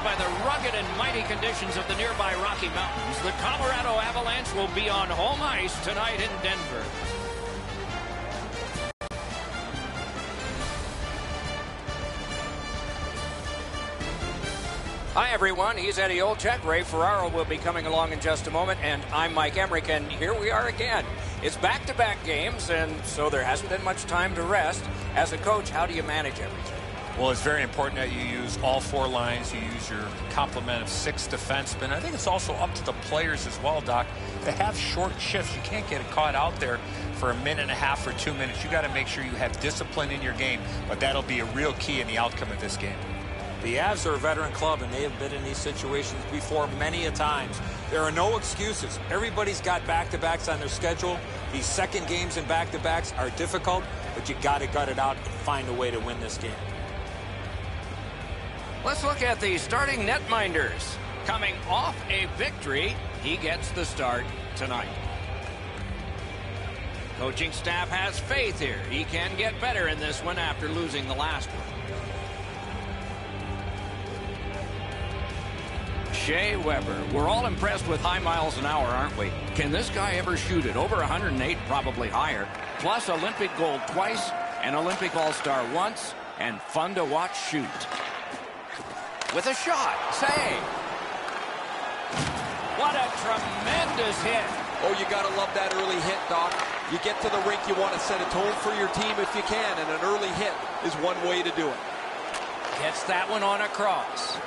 by the rugged and mighty conditions of the nearby Rocky Mountains, the Colorado Avalanche will be on home ice tonight in Denver. Hi, everyone. He's Eddie Olczyk. Ray Ferraro will be coming along in just a moment, and I'm Mike Emmerich, and here we are again. It's back-to-back games, and so there hasn't been much time to rest. As a coach, how do you manage everything? Well, it's very important that you use all four lines. You use your complement of 6 defensemen. I think it's also up to the players as well, Doc, to have short shifts. You can't get caught out there for a minute and a half or 2 minutes. You got to make sure you have discipline in your game, but that'll be a real key in the outcome of this game. The Avs are a veteran club, and they have been in these situations before many a times. There are no excuses. Everybody's got back-to-backs on their schedule. These second games and back-to-backs are difficult, but you got to gut it out and find a way to win this game. Let's look at the starting netminders. Coming off a victory, he gets the start tonight. Coaching staff has faith here. He can get better in this one after losing the last one. Shea Weber. We're all impressed with high miles an hour, aren't we? Can this guy ever shoot it? Over 108, probably higher. Plus Olympic gold twice, an Olympic All-Star once, and fun to watch shoot. With a shot. Save. What a tremendous hit. Oh, you got to love that early hit, Doc. You get to the rink, you want to set a tone for your team if you can, and an early hit is one way to do it. Gets that one on across.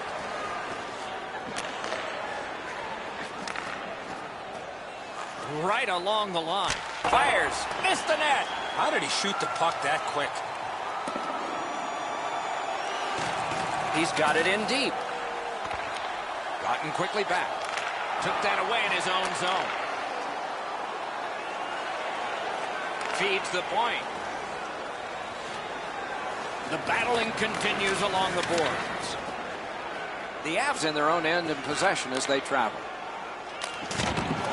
Right along the line. Fires. Missed the net. How did he shoot the puck that quick? He's got it in deep. Gotten quickly back. Took that away in his own zone. Feeds the point. The battling continues along the boards. The Avs in their own end in possession as they travel.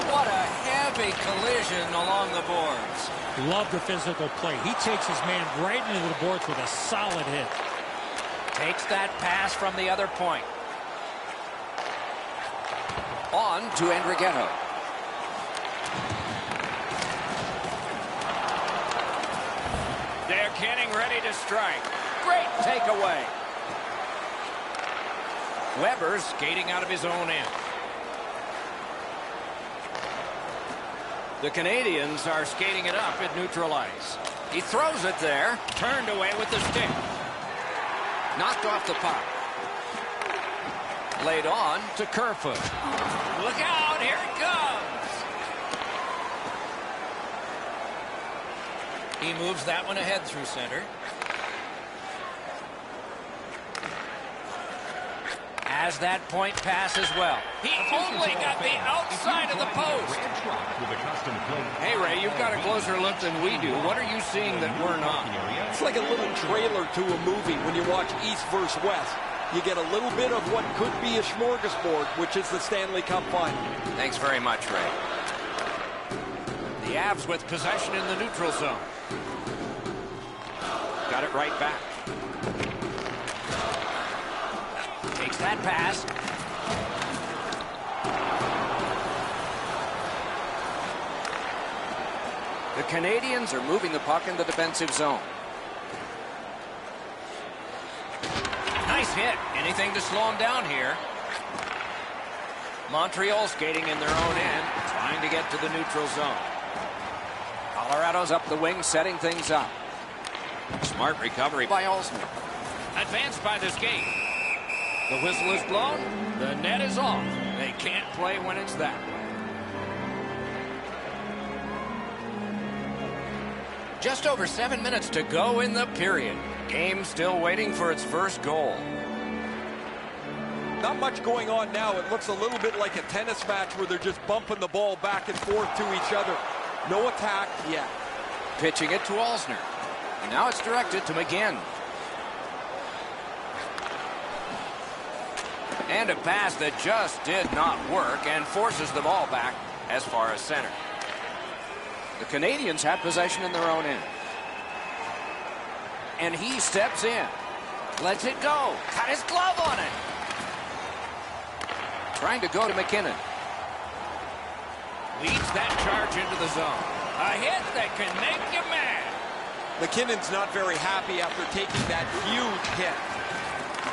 What a heavy collision along the boards. Love the physical play. He takes his man right into the boards with a solid hit. Takes that pass from the other point. On to Andrighetto. They're getting ready to strike. Great takeaway. Weber skating out of his own end. The Canadians are skating it up at neutral ice. He throws it there. Turned away with the stick. Knocked off the puck. Laid on to Kerfoot. Look out, here it comes. He moves that one ahead through center. Has that point pass as well. He only got the outside of the post. Hey, Ray, you've got a closer look than we do. What are you seeing that we're not? It's like a little trailer to a movie when you watch East versus West. You get a little bit of what could be a smorgasbord, which is the Stanley Cup final. Thanks very much, Ray. The Avs with possession in the neutral zone. Got it right back. Takes that pass. The Canadians are moving the puck in the defensive zone. Nice hit. Anything to slow him down here. Montreal skating in their own end, trying to get to the neutral zone. Colorado's up the wing, setting things up. Smart recovery by Olsner. Advanced by the skate. The whistle is blown. The net is off. They can't play when it's that way. Just over 7 minutes to go in the period. Game still waiting for its first goal. Not much going on now. It looks a little bit like a tennis match where they're just bumping the ball back and forth to each other. No attack yet. Pitching it to Olsner. And now it's directed to McGinn. And a pass that just did not work and forces the ball back as far as center. The Canadians have possession in their own end. And he steps in. Lets it go. Got his glove on it. Trying to go to McKinnon. Leads that charge into the zone. A hit that can make you mad. McKinnon's not very happy after taking that huge hit.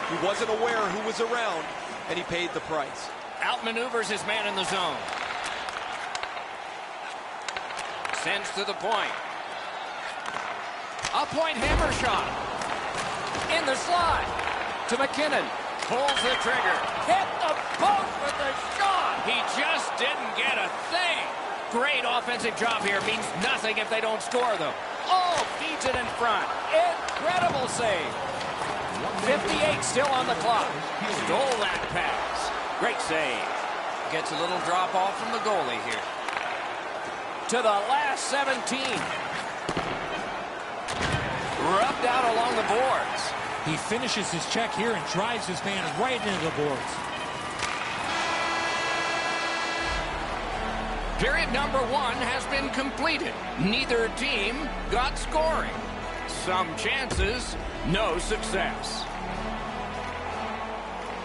He wasn't aware who was around, and he paid the price. Outmaneuvers his man in the zone. Sends to the point. A point hammer shot. In the slot. To McKinnon. Pulls the trigger. Hit the post with the shot. He just didn't get a thing. Great offensive job here. Means nothing if they don't score, though. Oh, feeds it in front. Incredible save. 58 still on the clock. Stole that pass. Great save. Gets a little drop off from the goalie here. To the last 17. Rubbed out along the boards. He finishes his check here and drives his man right into the boards. Period number 1 has been completed. Neither team got scoring. Some chances, no success.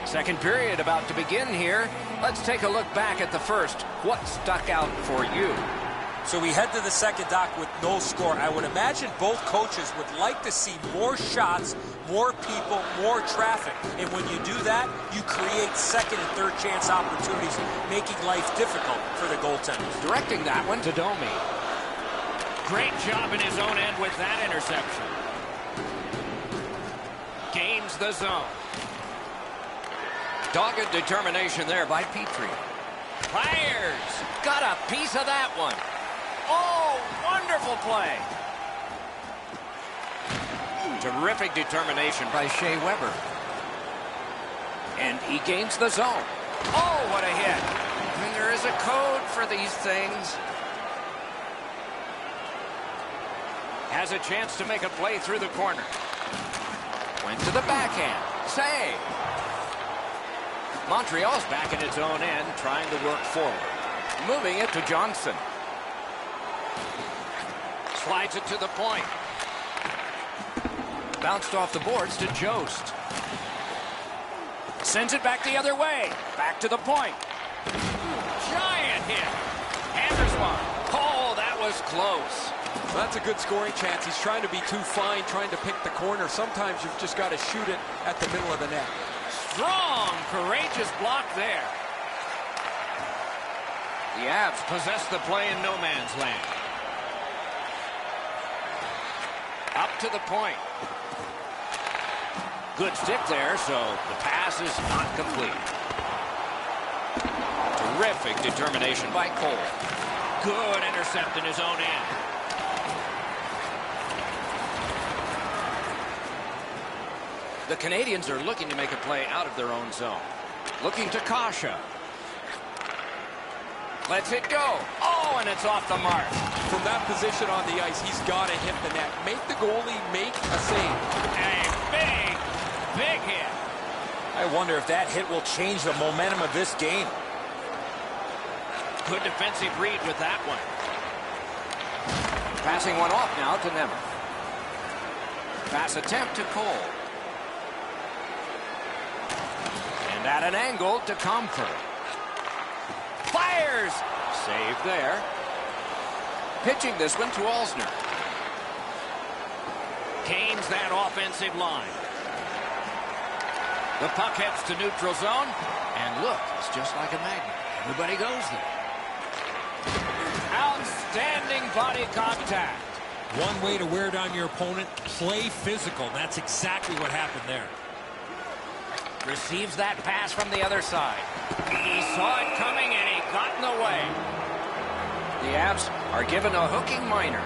Second period about to begin here. Let's take a look back at the first. What stuck out for you? So we head to the second, Doc, with no score. I would imagine both coaches would like to see more shots, more people, more traffic. And when you do that, you create second and third chance opportunities, making life difficult for the goaltenders. Directing that one to Domi. Great job in his own end with that interception. Gains the zone. Dogged determination there by Petrie. Fires. Got a piece of that one. Oh, wonderful play. Terrific determination by Shea Weber. And he gains the zone. Oh, what a hit. I mean, there is a code for these things. Has a chance to make a play through the corner. Went to the backhand. Save. Montreal's back in its own end, trying to work forward. Moving it to Johnson. Slides it to the point. Bounced off the boards to Jost. Sends it back the other way. Back to the point. Giant hit. Hammers one. Oh, that was close. Well, that's a good scoring chance. He's trying to be too fine, trying to pick the corner. Sometimes you've just got to shoot it at the middle of the net. Strong, courageous block there. The Avs possess the play in no man's land. Up to the point. Good stick there, so the pass is not complete. Terrific determination by Cole. Good intercept in his own end. The Canadians are looking to make a play out of their own zone. Looking to Kasha. Lets it go. Oh, and it's off the mark. From that position on the ice, he's got to hit the net. Make the goalie make a save. A big hit. I wonder if that hit will change the momentum of this game. Good defensive read with that one. Passing one off now to Nemeth. Pass attempt to Cole. And at an angle to Comfort. Fires! Save there. Pitching this one to Alzner. Gains that offensive line. The puck heads to neutral zone. And look, it's just like a magnet. Everybody goes there. Outstanding body contact. One way to wear down your opponent, play physical. That's exactly what happened there. Receives that pass from the other side. He saw it coming and he got in the way. The Avs are given a hooking minor.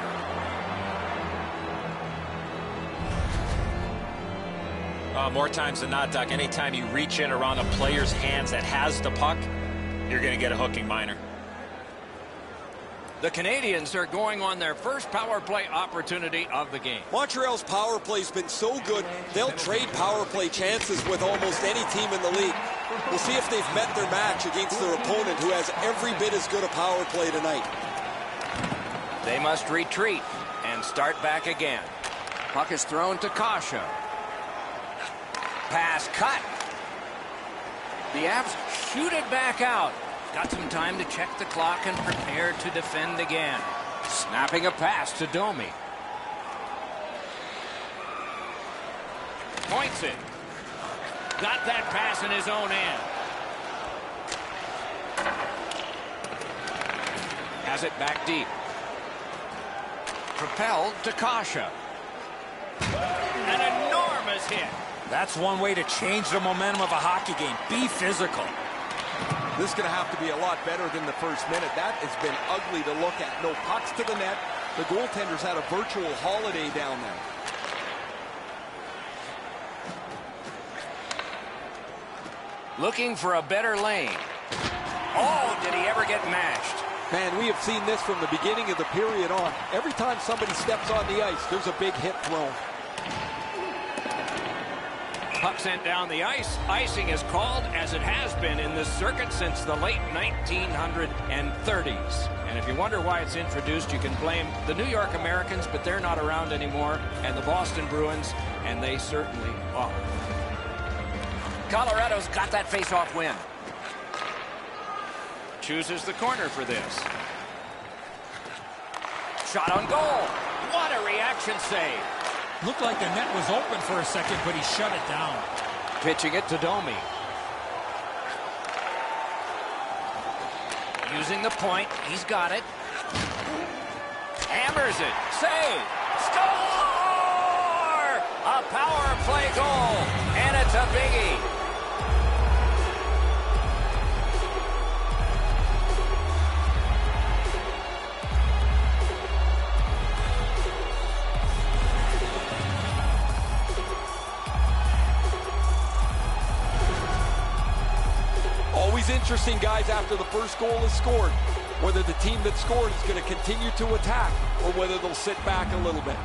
More times than not, Doc, anytime you reach in around a player's hands that has the puck, you're going to get a hooking minor. The Canadians are going on their first power play opportunity of the game. Montreal's power play's been so good, they'll trade power play chances with almost any team in the league. We'll see if they've met their match against their opponent, who has every bit as good a power play tonight. They must retreat and start back again. Puck is thrown to Kasha. Pass cut. The Avs shoot it back out. Got some time to check the clock and prepare to defend again. Snapping a pass to Domi. Points it. Got that pass in his own end. Has it back deep. Propelled to Kasha. An enormous hit. That's one way to change the momentum of a hockey game. Be physical. This is going to have to be a lot better than the first minute. That has been ugly to look at. No pucks to the net. The goaltender's had a virtual holiday down there. Looking for a better lane. Oh, did he ever get mashed? Man, we have seen this from the beginning of the period on. Every time somebody steps on the ice, there's a big hit thrown. Puck sent down the ice. Icing is called, as it has been in this circuit since the late 1930s. And if you wonder why it's introduced, you can blame the New York Americans, but they're not around anymore, and the Boston Bruins, and they certainly are. Colorado's got that face-off win. Chooses the corner for this. Shot on goal. What a reaction save. Looked like the net was open for a second, but he shut it down. Pitching it to Domi. Using the point. He's got it. Hammers it. Save. Score! A power play goal. And it's a biggie. Interesting, guys, after the first goal is scored, whether the team that scored is going to continue to attack or whether they'll sit back a little bit.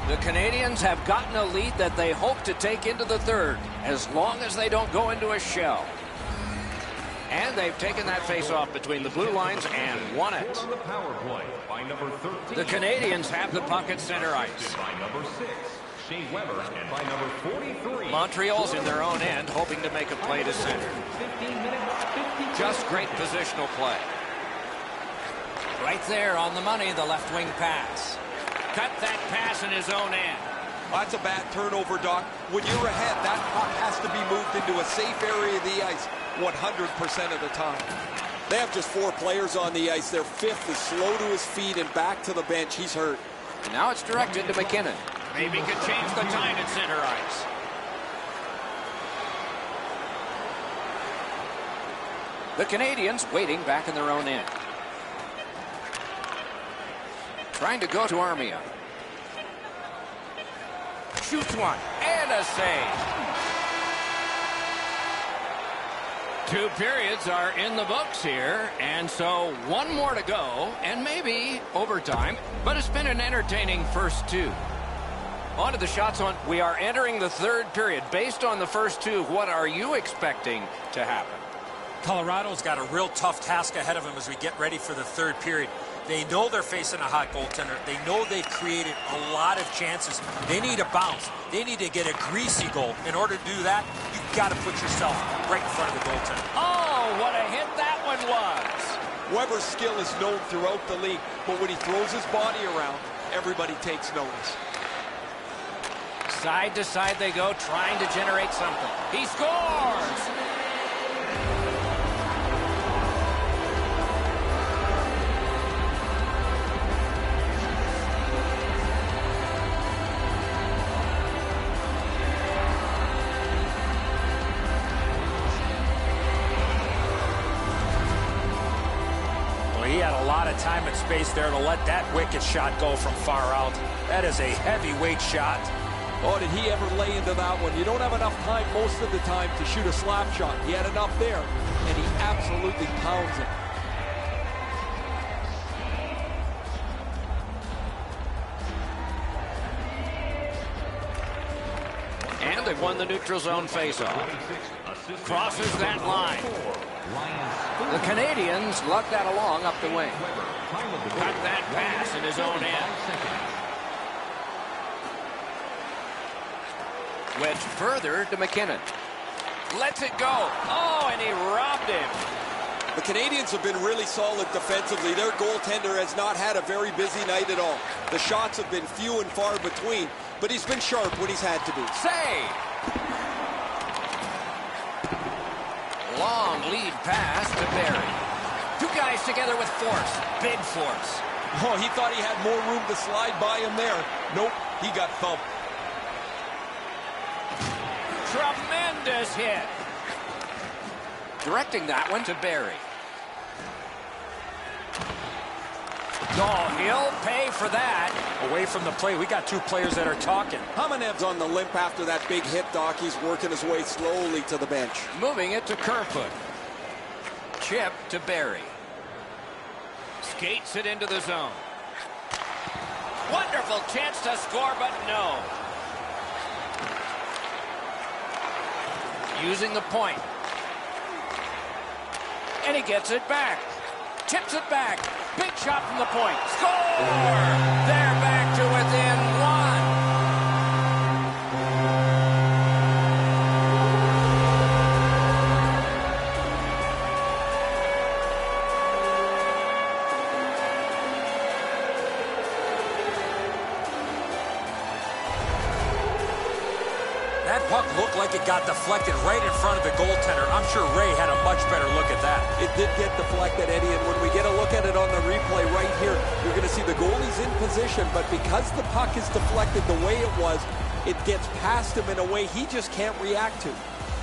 The Canadians have gotten a lead that they hope to take into the third, as long as they don't go into a shell. And they've taken that face-off between the blue lines and won it. The Canadians have the puck at center ice. Montreal's in their own end, hoping to make a play to center. Just great positional play. Right there on the money, the left wing pass. Cut that pass in his own end. That's a bad turnover, Doc. When you're ahead, that puck has to be moved into a safe area of the ice 100% of the time. They have just 4 players on the ice. Their fifth is slow to his feet and back to the bench. He's hurt. And now it's directed to McKinnon. Maybe could change the tide at center ice. The Canadians waiting back in their own end. Trying to go to Armia. Shoots one and a save. 2 periods are in the books here, and so 1 more to go, and maybe overtime, but it's been an entertaining first 2. On to the shots on. We are entering the 3rd period. Based on the first 2, what are you expecting to happen? Colorado's got a real tough task ahead of them as we get ready for the 3rd period. They know they're facing a hot goaltender. They know they've created a lot of chances. They need a bounce. They need to get a greasy goal. In order to do that, you've got to put yourself right in front of the goaltender. Oh, what a hit that one was. Weber's skill is known throughout the league, but when he throws his body around, everybody takes notice. Side to side they go, trying to generate something. He scores! Well, he had a lot of time and space there to let that wicked shot go from far out. That is a heavyweight shot. Oh, did he ever lay into that one? You don't have enough time most of the time to shoot a slap shot. He had enough there, and he absolutely pounds it. And they've won the neutral zone faceoff. Crosses that line. The Canadians lug that along up the wing. Cut that pass in his own end. Wedge further to McKinnon. Lets it go. Oh, and he robbed him. The Canadians have been really solid defensively. Their goaltender has not had a very busy night at all. The shots have been few and far between, but he's been sharp when he's had to be. Save. Long lead pass to Barry. Two guys together with force. Big force. Oh, he thought he had more room to slide by him there. Nope, he got thumped. Tremendous hit. Directing that one to Barry. Oh, he'll pay for that. Away from the play, we got two players that are talking. Kamenev's on the limp after that big hit, Doc. He's working his way slowly to the bench. Moving it to Kerfoot. Chip to Barry. Skates it into the zone. Wonderful chance to score, but no. Using the point. And he gets it back. Chips it back. Big shot from the point. Score! They're back to within one. That puck looked like it got deflected right in front of the goaltender. I'm sure Ray had a much better look at that. It did get deflected, Eddie, and when we get a look at it on the replay right here, you're going to see the goalie's in position, but because the puck is deflected the way it was, it gets past him in a way he just can't react to.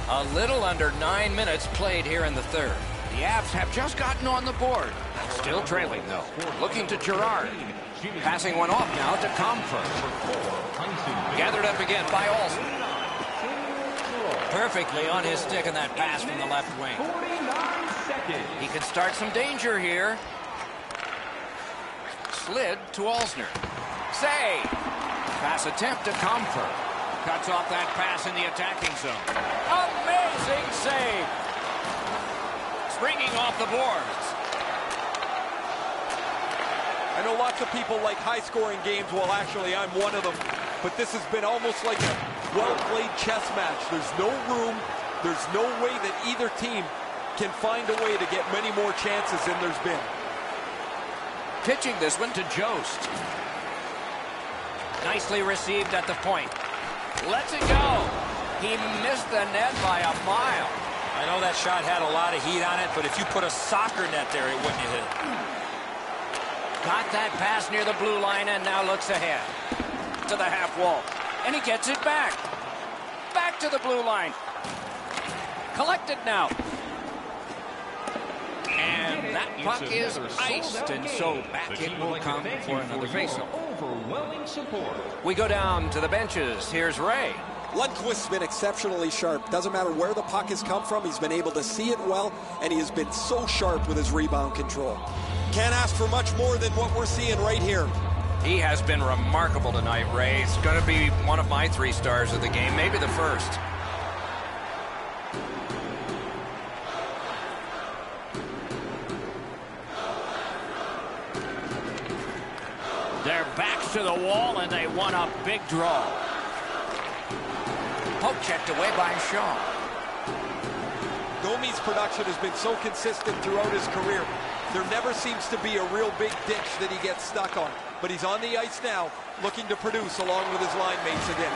A little under 9 minutes played here in the third. The Avs have just gotten on the board. Still trailing, though. Looking to Girard. Passing one off now to Comfort. Gathered up again by Olsen. Perfectly on his stick in that pass from the left wing. He can start some danger here. Slid to Olsner. Save. Pass attempt to Comfort. Cuts off that pass in the attacking zone. Amazing save. Springing off the boards. I know lots of people like high-scoring games. Well, actually, I'm one of them. But this has been almost like a well-played chess match. There's no room. There's no way that either team can find a way to get many more chances than there's been. Pitching this one to Jost. Nicely received at the point. Lets it go. He missed the net by a mile. I know that shot had a lot of heat on it, but if you put a soccer net there, it wouldn't have hit it. Got that pass near the blue line and now looks ahead to the half wall. And he gets it back. Back to the blue line. Collected now. And that puck is iced, and so back it will come for another faceoff. We go down to the benches. Here's Ray. Lundqvist's been exceptionally sharp. Doesn't matter where the puck has come from. He's been able to see it well, and he has been so sharp with his rebound control. Can't ask for much more than what we're seeing right here. He has been remarkable tonight, Ray. It's going to be one of my 3 stars of the game, maybe the first. Their backs to the wall, and they want a big draw. Poke checked away by Shaw. Domi's production has been so consistent throughout his career. There never seems to be a real big ditch that he gets stuck on. But he's on the ice now, looking to produce along with his line mates again.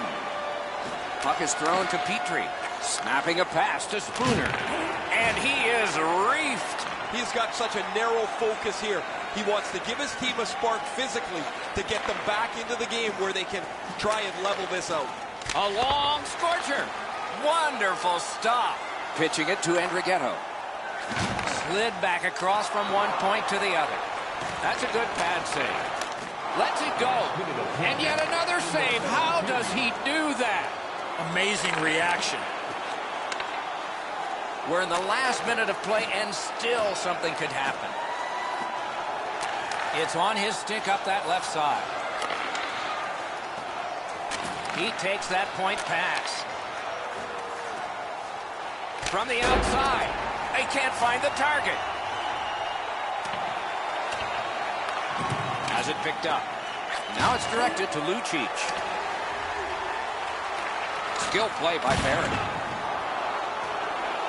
Puck is thrown to Petrie. Snapping a pass to Spooner. And he is reefed. He's got such a narrow focus here. He wants to give his team a spark physically to get them back into the game where they can try and level this out. A long scorcher. Wonderful stop. Pitching it to Andrighetto. Slid back across from one point to the other. That's a good pad save. Lets it go. And yet another save. How does he do that? Amazing reaction. We're in the last minute of play, and still something could happen. It's on his stick up that left side. He takes that point pass. From the outside. They can't find the target. Has it picked up. Now it's directed to Lucic. Skill play by Barrett.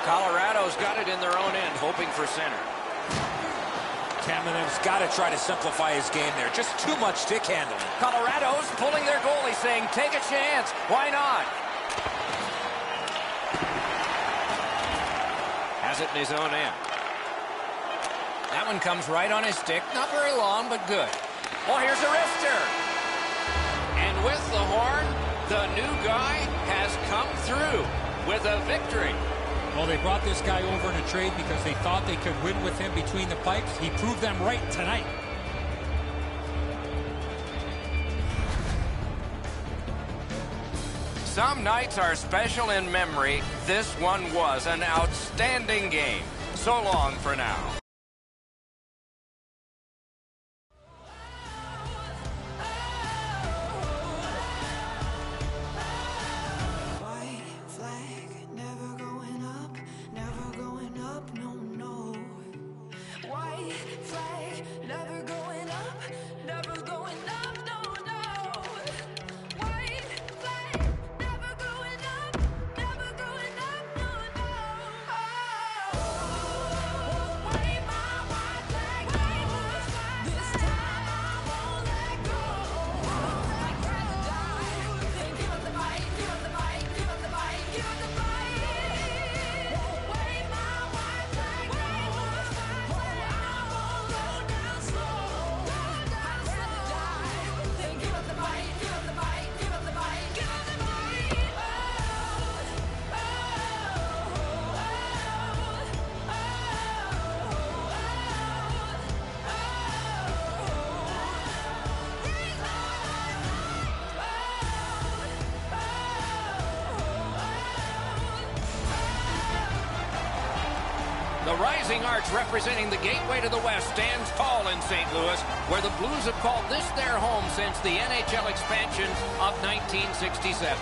Colorado's got it in their own end, hoping for center. Kamenev's got to try to simplify his game there. Just too much stick handling. Colorado's pulling their goalie, saying, take a chance. Why not? Has it in his own end. That one comes right on his stick. Not very long, but good. Oh, here's a wrister. And with the horn, the new guy has come through with a victory. Well, they brought this guy over in a trade because they thought they could win with him between the pipes. He proved them right tonight. Some nights are special in memory. This one was an outstanding game. So long for now. The rising arch representing the gateway to the West stands tall in St. Louis, where the Blues have called this their home since the NHL expansion of 1967.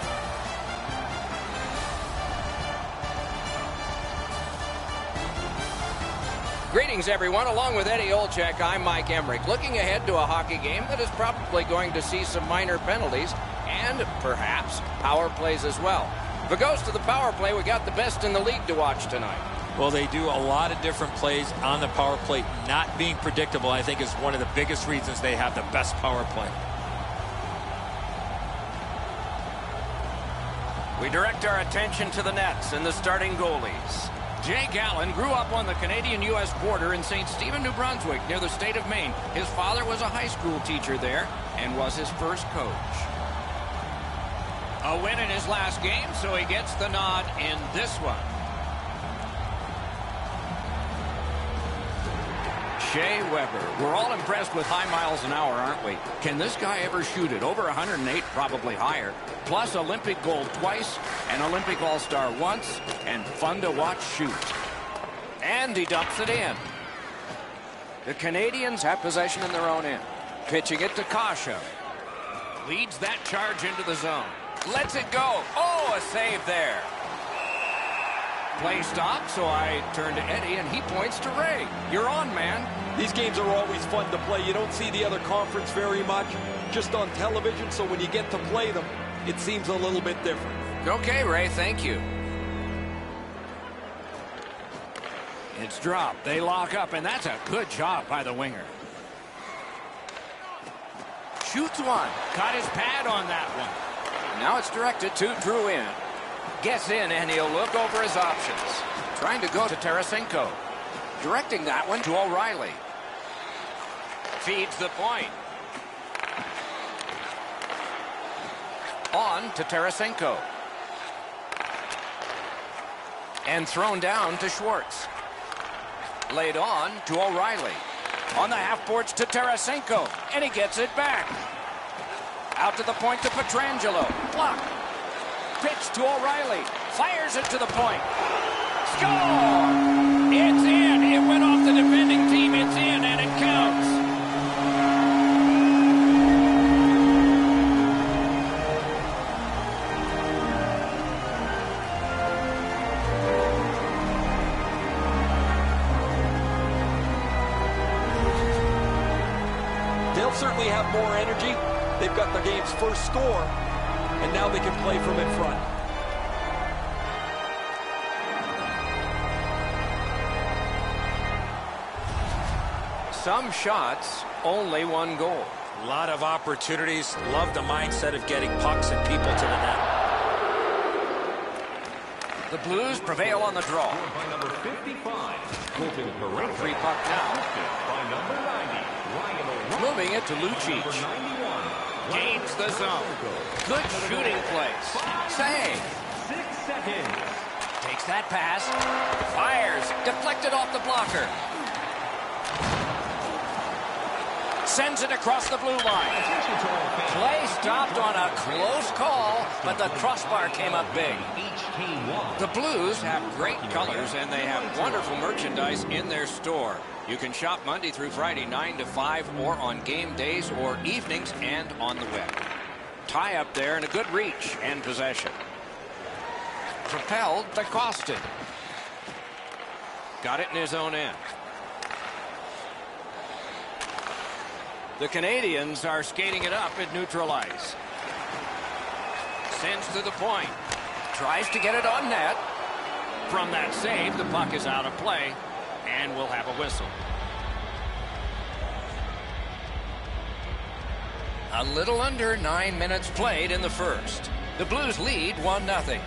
Greetings, everyone. Along with Eddie Olczyk, I'm Mike Emmerich. Looking ahead to a hockey game that is probably going to see some minor penalties and perhaps power plays as well. If it goes to the power play, we got the best in the league to watch tonight. Well, they do a lot of different plays on the power play. Not being predictable, I think, is one of the biggest reasons they have the best power play. We direct our attention to the nets and the starting goalies. Jake Allen grew up on the Canadian-U.S. border in St. Stephen, New Brunswick, near the state of Maine. His father was a high school teacher there and was his first coach. A win in his last game, so he gets the nod in this one. Shea Weber. We're all impressed with high miles an hour, aren't we? Can this guy ever shoot it? Over 108, probably higher. Plus Olympic gold twice, an Olympic All-Star once, and fun to watch shoot. And he dumps it in. The Canadians have possession in their own end. Pitching it to Kasha. Leads that charge into the zone. Lets it go. Oh, a save there. Play stopped, so I turn to Eddie, and he points to Ray. You're on, man. These games are always fun to play. You don't see the other conference very much, just on television, so when you get to play them, it seems a little bit different. Okay, Ray, thank you. It's dropped. They lock up, and that's a good job by the winger. Shoots one. Caught his pad on that one. Now it's directed to Drouin. Gets in, and he'll look over his options. Trying to go to Tarasenko. Directing that one to O'Reilly. Feeds the point. On to Tarasenko. And thrown down to Schwartz. Laid on to O'Reilly. On the half boards to Tarasenko. And he gets it back. Out to the point to Pietrangelo. Block. Pitch to O'Reilly. Fires it to the point. Score! It's in. It went off the defending team. It's in, and it counts. They'll certainly have more energy. They've got the game's first score, and now they can play from in front. Some shots, only one goal. A lot of opportunities. Love the mindset of getting pucks and people to the net. The Blues prevail on the draw. By number 55, Free puck now. by number 90, Ryan Moving it to Lucic. 91. Gains the zone. Good shooting place. Save. 6 seconds. Takes that pass. Fires. Deflected off the blocker. Sends it across the blue line. Play stopped on a close call, but the crossbar came up big. The Blues have great colors, and they have wonderful merchandise in their store. You can shop Monday through Friday, 9 to 5, or on game days or evenings and on the web. Tie up there and a good reach and possession. Propelled to Costin. Got it in his own end. The Canadians are skating it up at neutral ice. Sends to the point. Tries to get it on net. From that save, the puck is out of play, and we'll have a whistle. A little under 9 minutes played in the first. The Blues lead 1-0.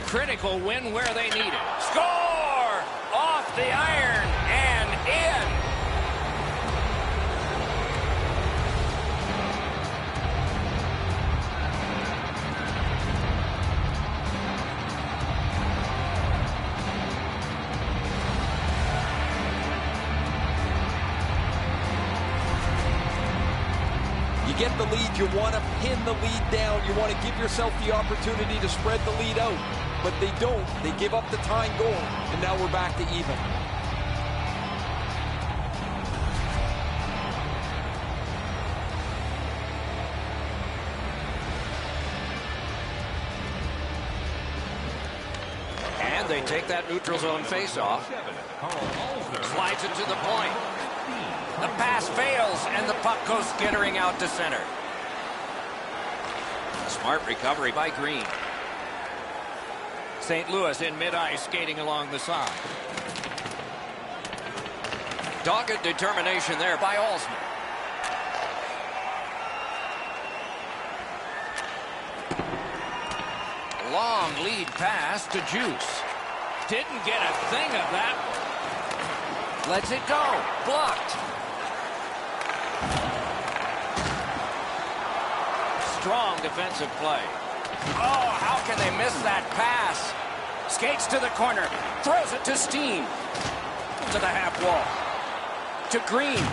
Critical win where they need it. Score! Off the iron and in. You get the lead, you want to pin the lead down. You want to give yourself the opportunity to spread the lead out. But they don't. They give up the tying goal, and now we're back to even. And they take that neutral zone face-off. Slides it to the point. The pass fails, and the puck goes skittering out to center. Smart recovery by Green. St. Louis in mid-ice skating along the side. Dogged determination there by Alsman. Long lead pass to Juice. Didn't get a thing of that one. Lets it go. Blocked. Strong defensive play. Oh, how can they miss that pass? Skates to the corner. Throws it to Steen. To the half wall. To Green.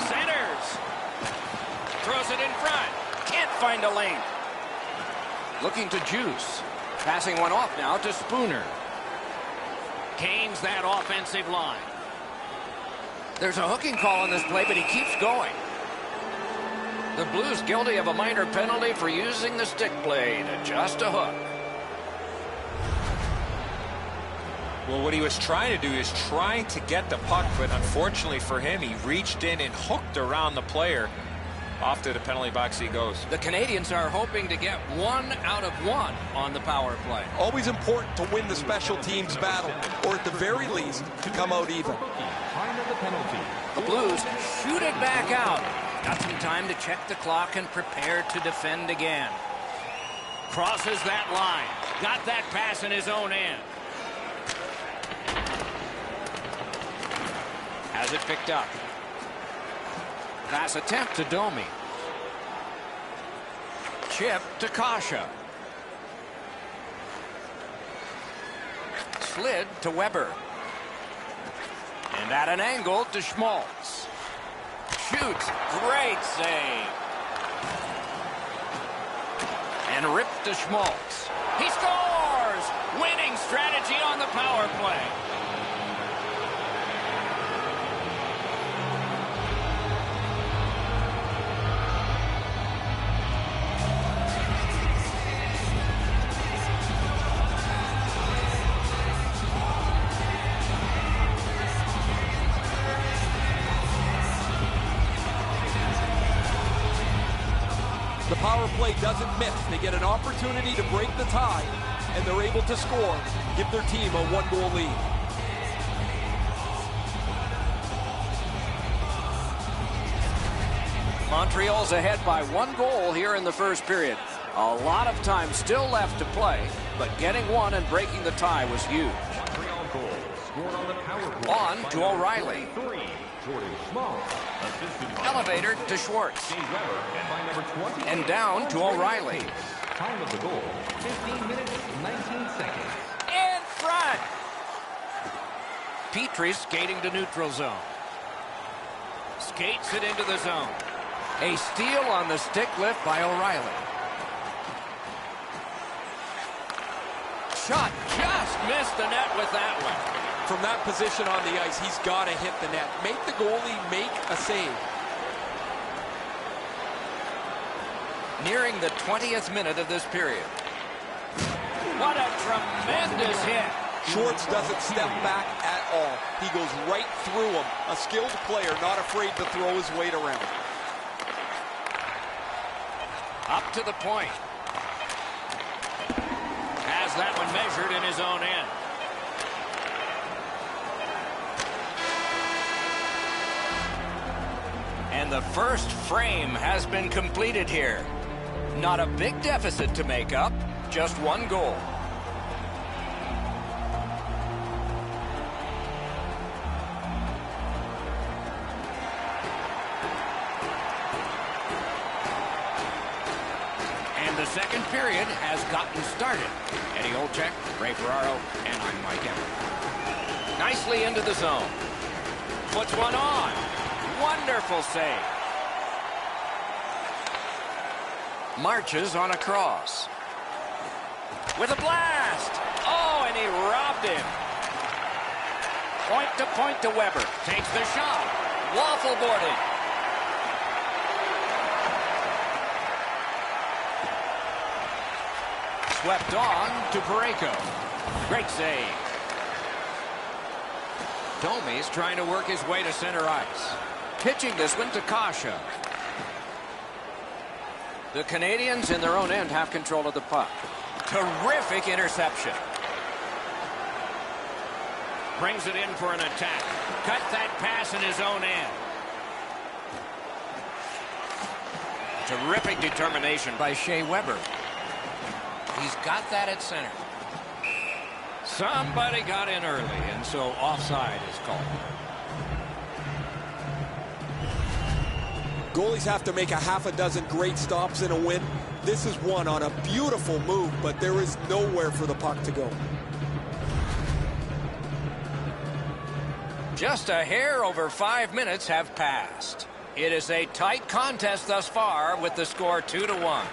Centers. Throws it in front. Can't find a lane. Looking to Juice. Passing one off now to Spooner. Gains that offensive line. There's a hooking call on this play, but he keeps going. The Blues guilty of a minor penalty for using the stick blade. Just a hook. Well, what he was trying to do is trying to get the puck, but unfortunately for him, he reached in and hooked around the player. Off to the penalty box he goes. The Canadians are hoping to get 1 out of 1 on the power play. Always important to win the special teams battle, or at the very least, to come out even. Time of the penalty. The Blues shoot it back out. Got some time to check the clock and prepare to defend again. Crosses that line. Got that pass in his own end. Has it picked up. Pass attempt to Domi. Chip to Kasha. Slid to Weber. And at an angle to Schmaltz. Shoots. Great save. And ripped to Schmaltz. He scores! Winning strategy on the power play. The power play doesn't miss. They get an opportunity to break the tie, and they're able to score, give their team a 1-goal lead. Montreal's ahead by 1 goal here in the first period. A lot of time still left to play, but getting one and breaking the tie was huge. Montreal goal scored on the power play. On to O'Reilly. 3, Jordan Small. Assisted by Elevator to Schwartz. Shea Weber, and by number 20. And down to O'Reilly. Time of the goal, 15 minutes, 19 seconds. In front! Petrie skating to neutral zone. Skates it into the zone. A steal on the stick lift by O'Reilly. Shot just missed the net with that one. From that position on the ice, he's got to hit the net. Make the goalie make a save. Nearing the 20th minute of this period. What a tremendous hit. Schwartz doesn't step back at all. He goes right through him. A skilled player, not afraid to throw his weight around. Up to the point. Has that one measured in his own end. And the first frame has been completed here. Not a big deficit to make up, just 1 goal. And the second period has gotten started. Eddie Olczyk, Ray Ferraro, and I'm Mike Emmett. Nicely into the zone. Puts one on. Wonderful save. Marches on a cross. With a blast. Oh, and he robbed him. Point to Weber. Takes the shot. Waffle boarding. Swept on to Parayko. Great save. Domi's trying to work his way to center ice. Pitching this one to Kasha. The Canadians in their own end have control of the puck. Terrific interception. Brings it in for an attack. Cut that pass in his own end. Terrific determination by Shea Weber. He's got that at center. Somebody got in early, and so offside is called. Goalies have to make a half a dozen great stops in a win. This is one on a beautiful move, but there is nowhere for the puck to go. Just a hair over 5 minutes have passed. It is a tight contest thus far with the score 2-1.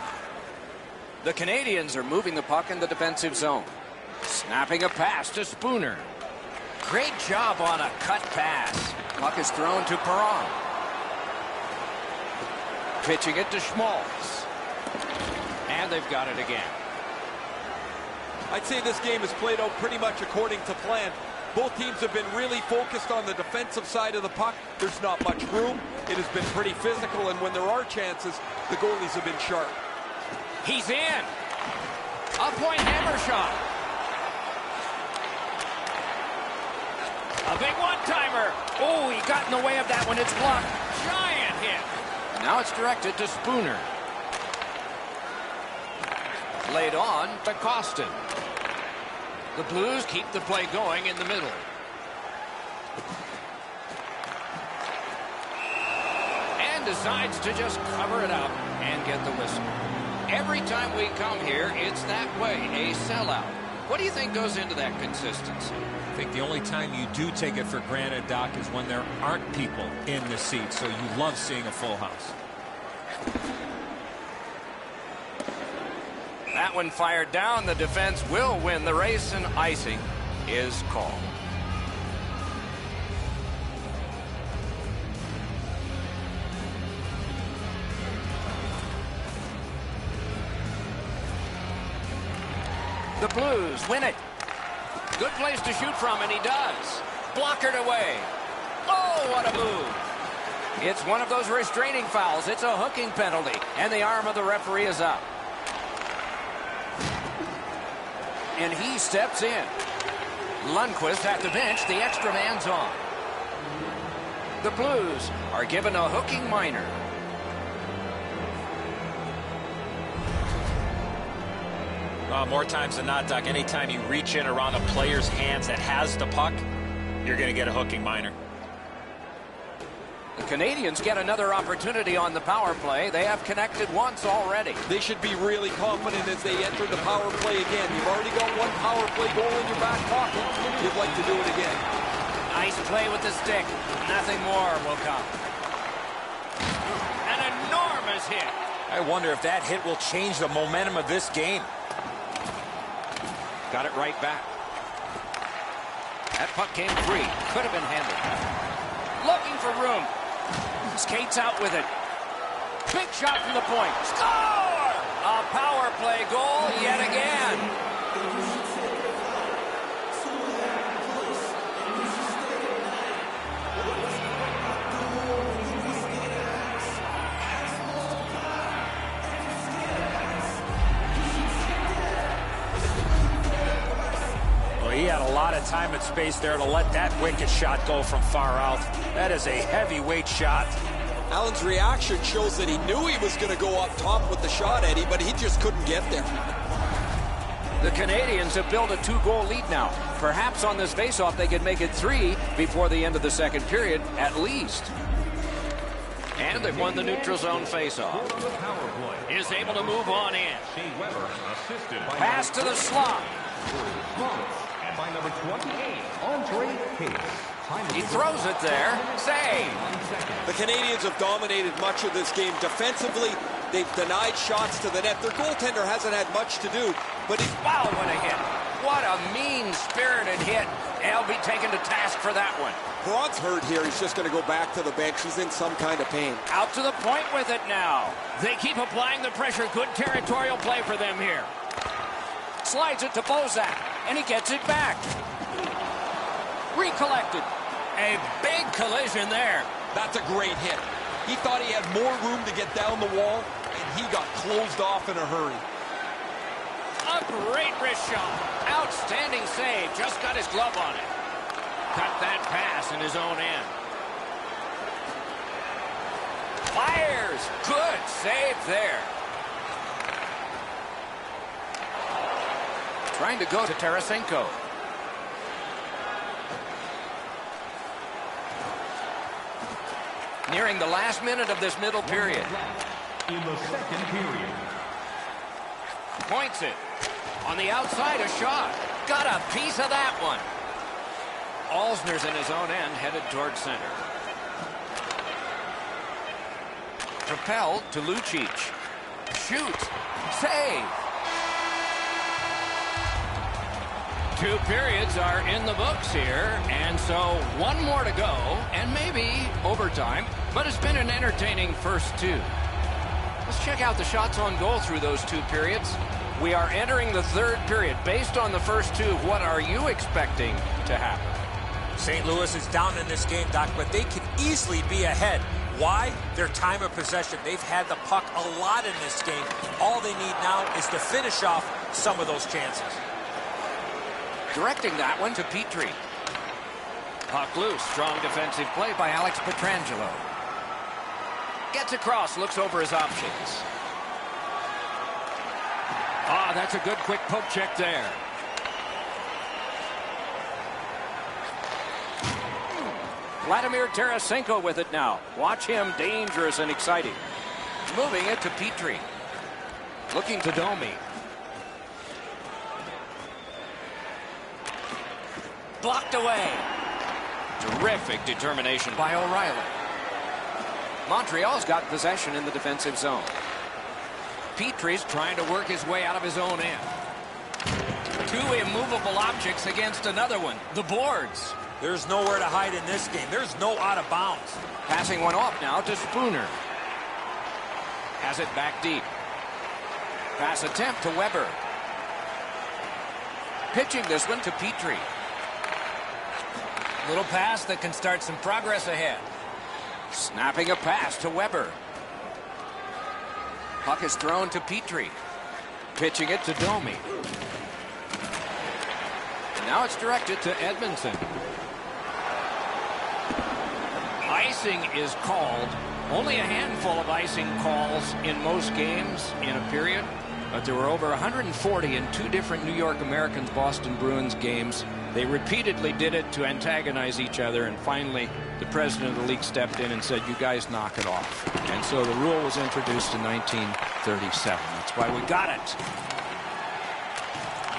The Canadians are moving the puck in the defensive zone. Snapping a pass to Spooner. Great job on a cut pass. Puck is thrown to Perron. Pitching it to Schmaltz. And they've got it again. I'd say this game has played out pretty much according to plan. Both teams have been really focused on the defensive side of the puck. There's not much room. It has been pretty physical, and when there are chances, the goalies have been sharp. He's in. A point hammer shot. A big one-timer. Oh, he got in the way of that one. It's blocked. Giant hit. Now it's directed to Spooner. Laid on to Costin. The Blues keep the play going in the middle. And decides to just cover it up and get the whistle. Every time we come here, it's that way, a sellout. What do you think goes into that consistency? I think the only time you do take it for granted, Doc, is when there aren't people in the seats, so you love seeing a full house. That one fired down. The defense will win the race, and icing is called. The Blues win it. Good place to shoot from, and he does. Blockered away. Oh, what a move. It's one of those restraining fouls. It's a hooking penalty, and the arm of the referee is up. And he steps in. Lundqvist at the bench. The extra man's on. The Blues are given a hooking minor. More times than not, Doc, anytime you reach in around a player's hands that has the puck, you're going to get a hooking minor. The Canadians get another opportunity on the power play. They have connected once already. They should be really confident as they enter the power play again. You've already got one power play goal in your back pocket. You'd like to do it again. Nice play with the stick. Nothing more will come. An enormous hit. I wonder if that hit will change the momentum of this game. Got it right back. That puck came free. Could have been handled. Looking for room. Skates out with it. Big shot from the point. Score! A power play goal yet again. He had a lot of time and space there to let that wicked shot go from far out. That is a heavyweight shot. Allen's reaction shows that he knew he was going to go up top with the shot, Eddie, but he just couldn't get there. The Canadians have built a 2-goal lead now. Perhaps on this faceoff they could make it 3 before the end of the second period, at least. And they've won the neutral zone faceoff. Is able to move on in. Pass to the slot. And by number 28, Andre Case. He throws it there. Save. The Canadians have dominated much of this game. Defensively, they've denied shots to the net. Their goaltender hasn't had much to do, but he's... Wow, what a hit. What a mean-spirited hit. He'll be taken to task for that one. Perron's hurt here. He's just going to go back to the bench. He's in some kind of pain. Out to the point with it now. They keep applying the pressure. Good territorial play for them here. Slides it to Bozak, and he gets it back. Recollected. A big collision there. That's a great hit. He thought he had more room to get down the wall, and he got closed off in a hurry. A great wrist shot. Outstanding save. Just got his glove on it. Cut that pass in his own end. Fires. Good save there. Trying to go to Tarasenko. Nearing the last minute of this middle period. In the second period. Points it. On the outside, a shot. Got a piece of that one. Alsner's in his own end, headed towards center. Propelled to Lucic. Shoot. Save. 2 periods are in the books here, and so one more to go, and maybe overtime, but it's been an entertaining first 2. Let's check out the shots on goal through those 2 periods. We are entering the third period. Based on the first 2, what are you expecting to happen? St. Louis is down in this game, Doc, but they can easily be ahead. Why? Their time of possession. They've had the puck a lot in this game. All they need now is to finish off some of those chances. Directing that one to Petrie. Puck loose. Strong defensive play by Alex Pietrangelo. Gets across, looks over his options. Ah, that's a good quick poke check there. Vladimir Tarasenko with it now. Watch him, dangerous and exciting. Moving it to Petrie. Looking to Domi. Blocked away. Terrific determination by O'Reilly. Montreal's got possession in the defensive zone. Petrie's trying to work his way out of his own end. 2 immovable objects against another one. The boards. There's nowhere to hide in this game. There's no out of bounds. Passing one off now to Spooner. Has it back deep. Pass attempt to Weber. Pitching this one to Petrie. Little pass that can start some progress ahead. Snapping a pass to Weber. Puck is thrown to Petrie. Pitching it to Domi. And now it's directed to Edmondson. Icing is called. Only a handful of icing calls in most games in a period. But there were over 140 in 2 different New York Americans Boston Bruins games. They repeatedly did it to antagonize each other, and finally the president of the league stepped in and said, you guys knock it off. And so the rule was introduced in 1937. That's why we got it.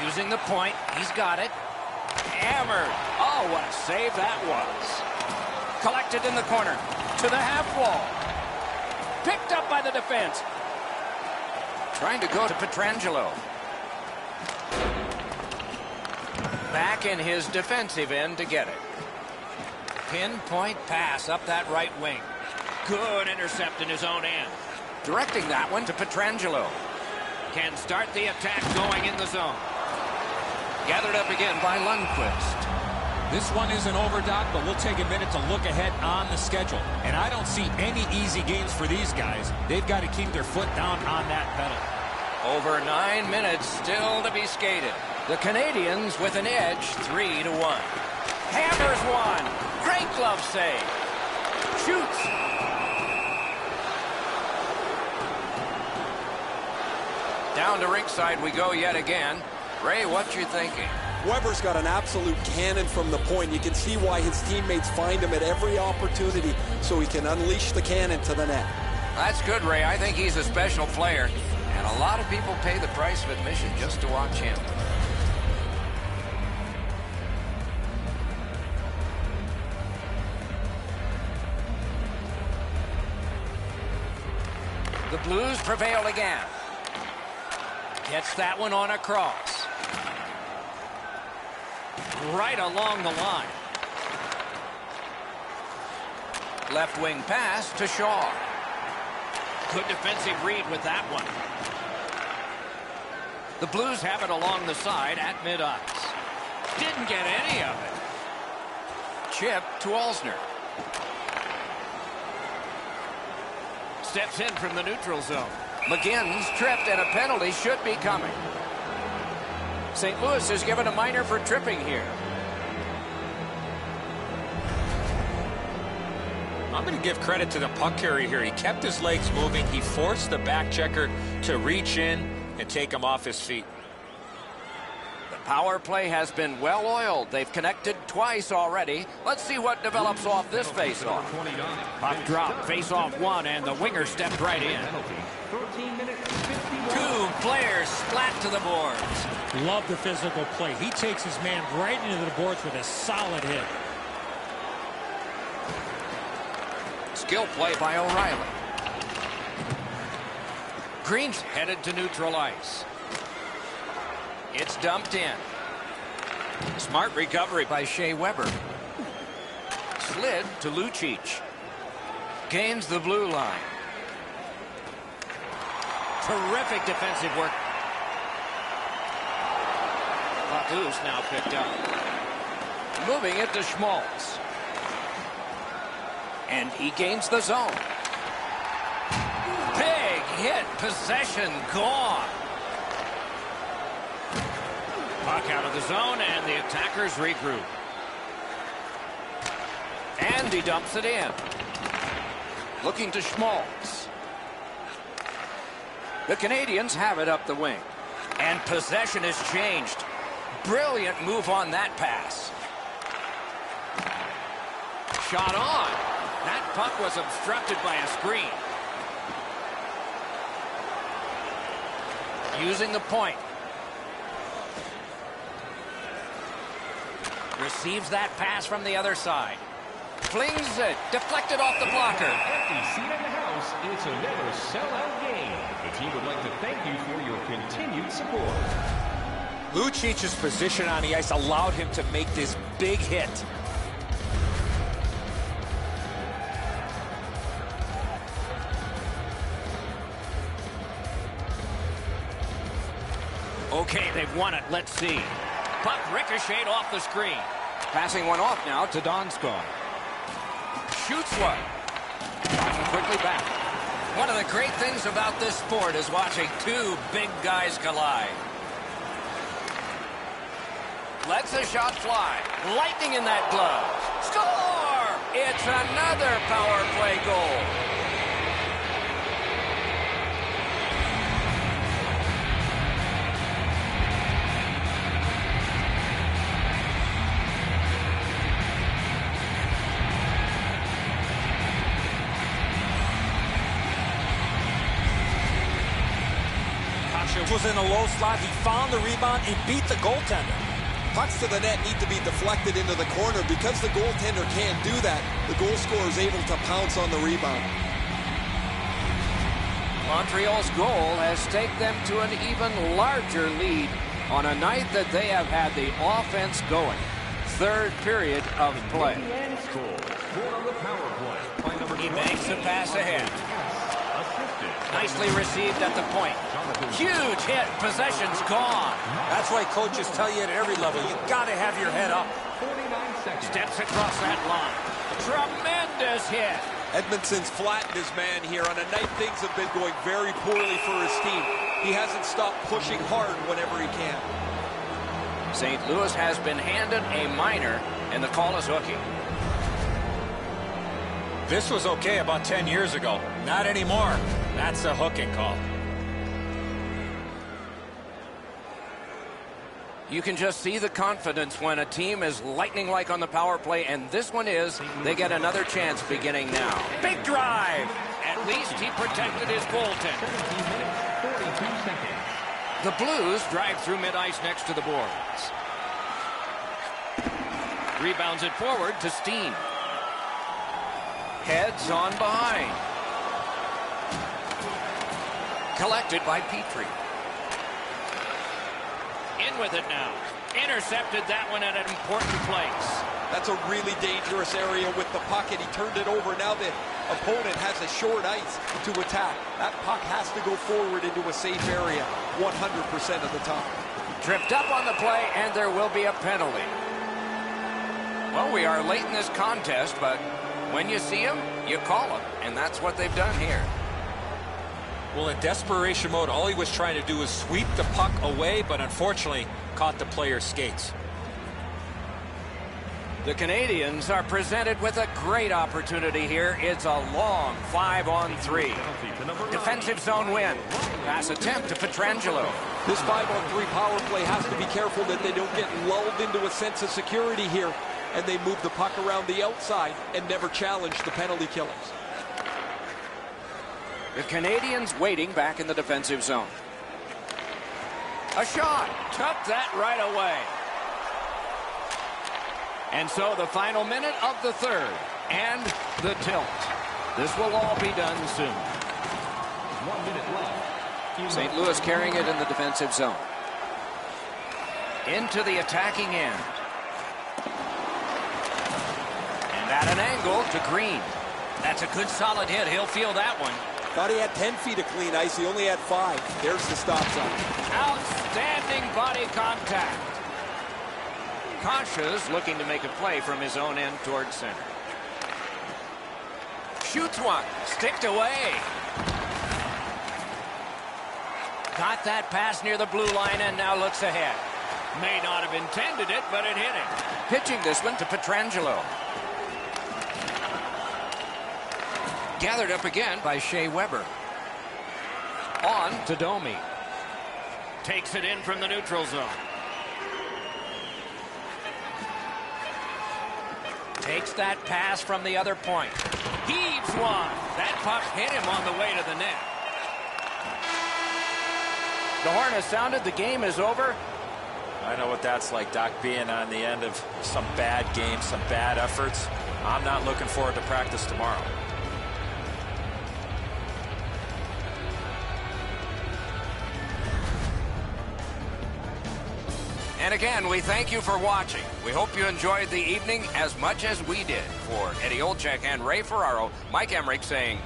Using the point, he's got it. Hammered. Oh, what a save that was. Collected in the corner to the half wall. Picked up by the defense. Trying to go to Pietrangelo. Back in his defensive end to get it. Pinpoint pass up that right wing. Good intercept in his own end. Directing that one to Pietrangelo. Can start the attack going in the zone. Gathered up again by Lundqvist. This one isn't over, Doc, but we'll take a minute to look ahead on the schedule. And I don't see any easy games for these guys. They've got to keep their foot down on that pedal. Over 9 minutes still to be skated. The Canadians with an edge, 3-1. Hammers one. Great glove save. Shoots. Down to rinkside we go yet again. Ray, what you thinking? Weber's got an absolute cannon from the point. You can see why his teammates find him at every opportunity so he can unleash the cannon to the net. That's good, Ray. I think he's a special player. And a lot of people pay the price of admission just to watch him. The Blues prevail again. Gets that one on a cross. Right along the line. Left wing pass to Shaw. Good defensive read with that one. The Blues have it along the side at mid-ice. Didn't get any of it. Chip to Alsner. Steps in from the neutral zone. McGinn's tripped and a penalty should be coming. St. Louis is given a minor for tripping here. I'm going to give credit to the puck carrier here. He kept his legs moving. He forced the back checker to reach in and take him off his feet. The power play has been well oiled. They've connected twice already. Let's see what develops off this face-off. Puck drop, face-off one, and the winger stepped right in. 2 players splat to the boards. Love the physical play. He takes his man right into the boards with a solid hit. Skill play by O'Reilly. Green's headed to neutral ice. It's dumped in. Smart recovery by Shea Weber. Slid to Lucic. Gains the blue line. Terrific defensive work. Puck loose now picked up. Moving it to Schmaltz. And he gains the zone. Big hit. Possession gone. Puck out of the zone, and the attackers regroup. And he dumps it in. Looking to Schmaltz. The Canadians have it up the wing. And possession has changed. Brilliant move on that pass. Shot on. That puck was obstructed by a screen. Using the point. Receives that pass from the other side. Flings it. Deflected off the blocker. Empty seat in the house. It's another sellout game. The team would like to thank you for your continued support. Lucic's position on the ice allowed him to make this big hit. Okay, they've won it. Let's see. Puck ricocheted off the screen. Passing one off now to Donskog. Shoots one. Talking quickly back. One of the great things about this sport is watching 2 big guys collide. Lets a shot fly. Lightning in that glove. Score! It's another power play goal. It was in a low slot. He found the rebound and beat the goaltender. Pucks to the net need to be deflected into the corner. Because the goaltender can't do that, the goal scorer is able to pounce on the rebound. Montreal's goal has taken them to an even larger lead on a night that they have had the offense going. Third period of play. He makes the pass ahead. Nicely received at the point. Huge hit. Possession's gone. That's why coaches tell you at every level, you've got to have your head up. Steps across that line. Tremendous hit. Edmondson's flattened his man here on a night things have been going very poorly for his team. He hasn't stopped pushing hard whenever he can. St. Louis has been handed a minor, and the call is hooking. This was okay about 10 years ago. Not anymore. That's a hooking call. You can just see the confidence when a team is lightning-like on the power play, and this one is. They get another chance beginning now. Big drive! At least he protected his goaltender. The Blues drive through mid-ice next to the boards. Rebounds it forward to Steen. Heads on behind. Collected by Petrie. In with it now. Intercepted that one at an important place. That's a really dangerous area with the puck, and he turned it over. Now the opponent has a short ice to attack. That puck has to go forward into a safe area 100% of the time. Tripped up on the play, and there will be a penalty. Well, we are late in this contest, but when you see them, you call them, and that's what they've done here. Well, in desperation mode, all he was trying to do was sweep the puck away, but unfortunately caught the player's skates. The Canadians are presented with a great opportunity here. It's a long 5-on-3. Defensive zone win. Pass attempt to Pietrangelo. This 5-on-3 power play has to be careful that they don't get lulled into a sense of security here, and they move the puck around the outside and never challenge the penalty killers. The Canadians waiting back in the defensive zone. A shot. Took that right away. And so the final minute of the third. And the tilt. This will all be done soon. 1 minute left. St. Louis carrying it in the defensive zone. Into the attacking end. And at an angle to Green. That's a good solid hit. He'll feel that one. Thought he had 10 feet of clean ice. He only had 5. There's the stop sign. Outstanding body contact. Kasha's looking to make a play from his own end towards center. Shoots one. Sticked away. Got that pass near the blue line and now looks ahead. May not have intended it, but it hit him. Pitching this one to Pietrangelo. Gathered up again by Shea Weber. On to Domi. Takes it in from the neutral zone. Takes that pass from the other point. Heaves one. That puck hit him on the way to the net. The horn has sounded. The game is over. I know what that's like, Doc, being on the end of some bad games, some bad efforts. I'm not looking forward to practice tomorrow. And again, we thank you for watching. We hope you enjoyed the evening as much as we did. For Eddie Olczyk and Ray Ferraro, Mike Emmerich saying...